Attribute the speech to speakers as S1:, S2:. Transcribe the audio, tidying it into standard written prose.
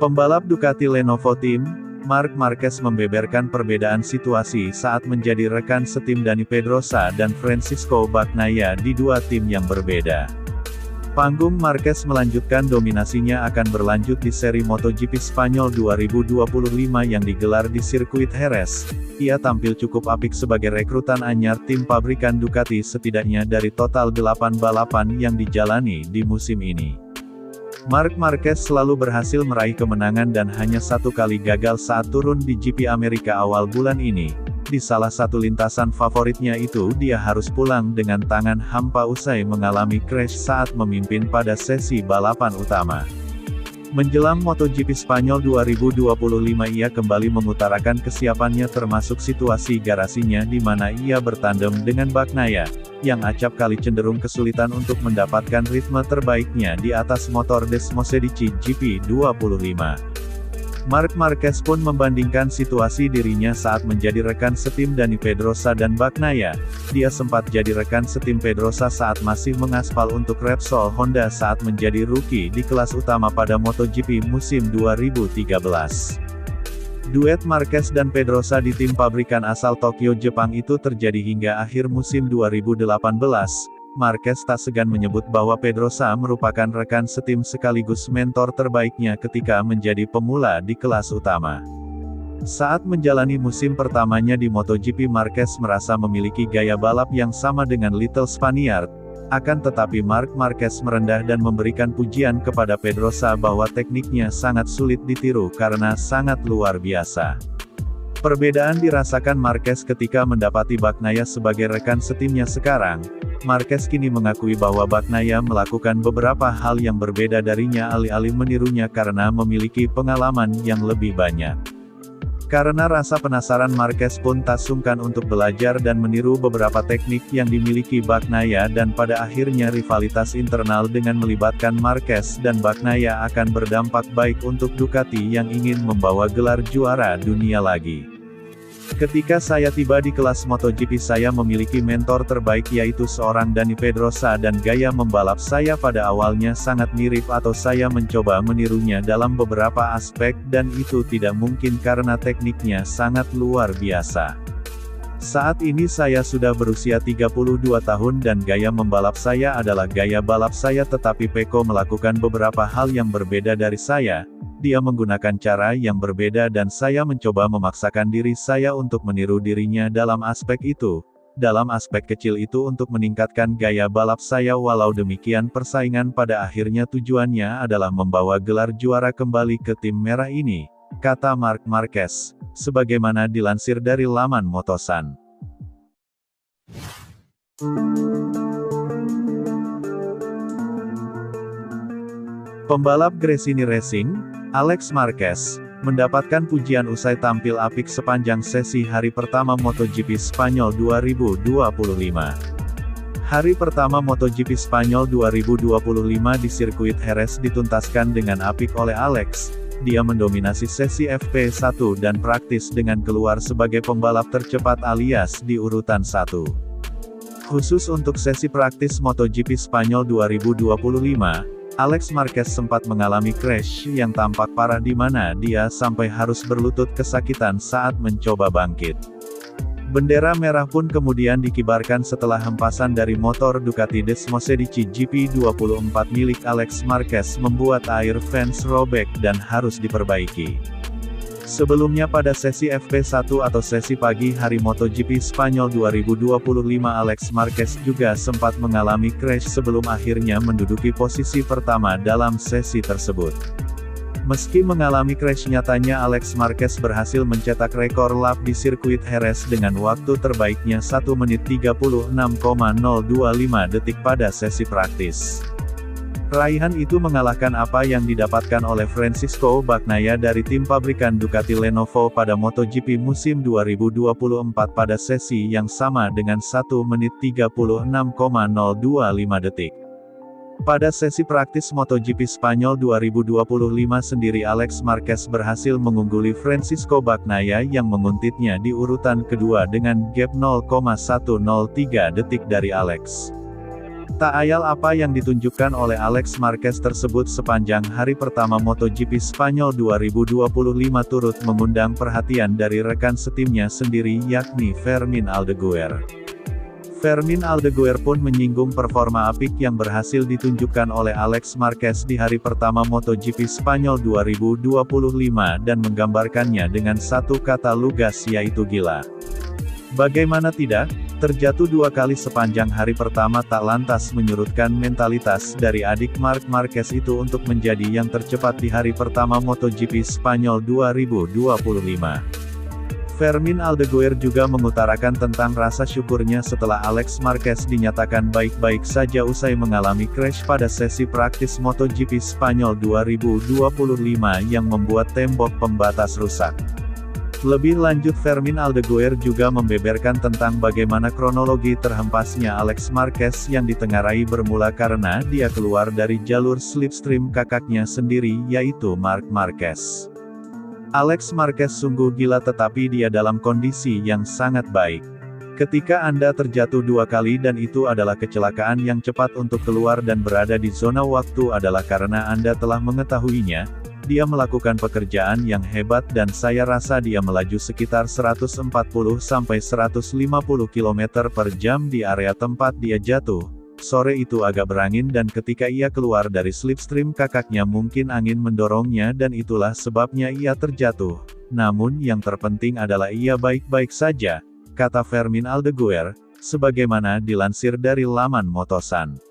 S1: Pembalap Ducati Lenovo Team, Marc Marquez membeberkan perbedaan situasi saat menjadi rekan setim Dani Pedrosa dan Francisco Bagnaia di dua tim yang berbeda. Panggung Marquez melanjutkan dominasinya akan berlanjut di seri MotoGP Spanyol 2025 yang digelar di sirkuit Jerez. Ia tampil cukup apik sebagai rekrutan anyar tim pabrikan Ducati setidaknya dari total 8 balapan yang dijalani di musim ini. Marc Marquez selalu berhasil meraih kemenangan dan hanya satu kali gagal saat turun di GP Amerika awal bulan ini. Di salah satu lintasan favoritnya itu dia harus pulang dengan tangan hampa usai mengalami crash saat memimpin pada sesi balapan utama. Menjelang MotoGP Spanyol 2025 ia kembali mengutarakan kesiapannya termasuk situasi garasinya di mana ia bertandem dengan Bagnaia, yang acap kali cenderung kesulitan untuk mendapatkan ritme terbaiknya di atas motor Desmosedici GP25. Marc Marquez pun membandingkan situasi dirinya saat menjadi rekan setim Dani Pedrosa dan Bagnaia. Dia sempat jadi rekan setim Pedrosa saat masih mengaspal untuk Repsol Honda saat menjadi rookie di kelas utama pada MotoGP musim 2013. Duet Marquez dan Pedrosa di tim pabrikan asal Tokyo, Jepang itu terjadi hingga akhir musim 2018. Marquez tak segan menyebut bahwa Pedrosa merupakan rekan setim sekaligus mentor terbaiknya ketika menjadi pemula di kelas utama. Saat menjalani musim pertamanya di MotoGP, Marquez merasa memiliki gaya balap yang sama dengan Little Spaniard. Akan tetapi Marc Marquez merendah dan memberikan pujian kepada Pedrosa bahwa tekniknya sangat sulit ditiru karena sangat luar biasa. Perbedaan dirasakan Marquez ketika mendapati Bagnaia sebagai rekan setimnya sekarang. Marquez kini mengakui bahwa Bagnaia melakukan beberapa hal yang berbeda darinya alih-alih menirunya karena memiliki pengalaman yang lebih banyak. Karena rasa penasaran, Marquez pun tak sungkan untuk belajar dan meniru beberapa teknik yang dimiliki Bagnaia dan pada akhirnya rivalitas internal dengan melibatkan Marquez dan Bagnaia akan berdampak baik untuk Ducati yang ingin membawa gelar juara dunia lagi. Ketika saya tiba di kelas MotoGP, saya memiliki mentor terbaik yaitu seorang Dani Pedrosa dan gaya membalap saya pada awalnya sangat mirip atau saya mencoba menirunya dalam beberapa aspek dan itu tidak mungkin karena tekniknya sangat luar biasa. Saat ini saya sudah berusia 32 tahun dan gaya membalap saya adalah gaya balap saya, tetapi Pecco melakukan beberapa hal yang berbeda dari saya. Dia menggunakan cara yang berbeda dan saya mencoba memaksakan diri saya untuk meniru dirinya dalam aspek itu. Dalam aspek kecil itu untuk meningkatkan gaya balap saya. Walau demikian persaingan pada akhirnya tujuannya adalah membawa gelar juara kembali ke tim merah ini, kata Marc Marquez, sebagaimana dilansir dari laman Motosan. Pembalap Gresini Racing, Alex Marquez, mendapatkan pujian usai tampil apik sepanjang sesi hari pertama MotoGP Spanyol 2025. Hari pertama MotoGP Spanyol 2025 di sirkuit Jerez dituntaskan dengan apik oleh Alex. Dia mendominasi sesi FP1 dan praktis dengan keluar sebagai pembalap tercepat alias di urutan 1. Khusus untuk sesi praktis MotoGP Spanyol 2025, Alex Marquez sempat mengalami crash yang tampak parah di mana dia sampai harus berlutut kesakitan saat mencoba bangkit. Bendera merah pun kemudian dikibarkan setelah hempasan dari motor Ducati Desmosedici GP24 milik Alex Marquez membuat air fans robek dan harus diperbaiki. Sebelumnya pada sesi FP1 atau sesi pagi hari MotoGP Spanyol 2025, Alex Marquez juga sempat mengalami crash sebelum akhirnya menduduki posisi pertama dalam sesi tersebut. Meski mengalami crash, nyatanya Alex Marquez berhasil mencetak rekor lap di sirkuit Jerez dengan waktu terbaiknya 1 menit 36,025 detik pada sesi praktis. Raihan itu mengalahkan apa yang didapatkan oleh Francisco Bagnaia dari tim pabrikan Ducati Lenovo pada MotoGP musim 2024 pada sesi yang sama dengan 1 menit 36,025 detik. Pada sesi praktis MotoGP Spanyol 2025 sendiri, Alex Marquez berhasil mengungguli Francisco Bagnaia yang menguntitnya di urutan kedua dengan gap 0,103 detik dari Alex. Tak ayal apa yang ditunjukkan oleh Alex Marquez tersebut sepanjang hari pertama MotoGP Spanyol 2025 turut mengundang perhatian dari rekan setimnya sendiri yakni Fermín Aldeguer. Fermín Aldeguer pun menyinggung performa apik yang berhasil ditunjukkan oleh Alex Marquez di hari pertama MotoGP Spanyol 2025 dan menggambarkannya dengan satu kata lugas yaitu gila. Bagaimana tidak? Terjatuh 2 kali sepanjang hari pertama tak lantas menyurutkan mentalitas dari adik Marc Marquez itu untuk menjadi yang tercepat di hari pertama MotoGP Spanyol 2025. Fermín Aldeguer juga mengutarakan tentang rasa syukurnya setelah Alex Marquez dinyatakan baik-baik saja usai mengalami crash pada sesi praktis MotoGP Spanyol 2025 yang membuat tembok pembatas rusak. Lebih lanjut Fermín Aldeguer juga membeberkan tentang bagaimana kronologi terhempasnya Alex Marquez yang ditengarai bermula karena dia keluar dari jalur slipstream kakaknya sendiri yaitu Marc Marquez. Alex Marquez sungguh gila tetapi dia dalam kondisi yang sangat baik. Ketika Anda terjatuh 2 kali dan itu adalah kecelakaan yang cepat untuk keluar dan berada di zona waktu adalah karena Anda telah mengetahuinya. Dia melakukan pekerjaan yang hebat dan saya rasa dia melaju sekitar 140-150 km per jam di area tempat dia jatuh. Sore itu agak berangin dan ketika ia keluar dari slipstream kakaknya mungkin angin mendorongnya dan itulah sebabnya ia terjatuh. Namun yang terpenting adalah ia baik-baik saja, kata Fermín Aldeguer, sebagaimana dilansir dari laman Motosan.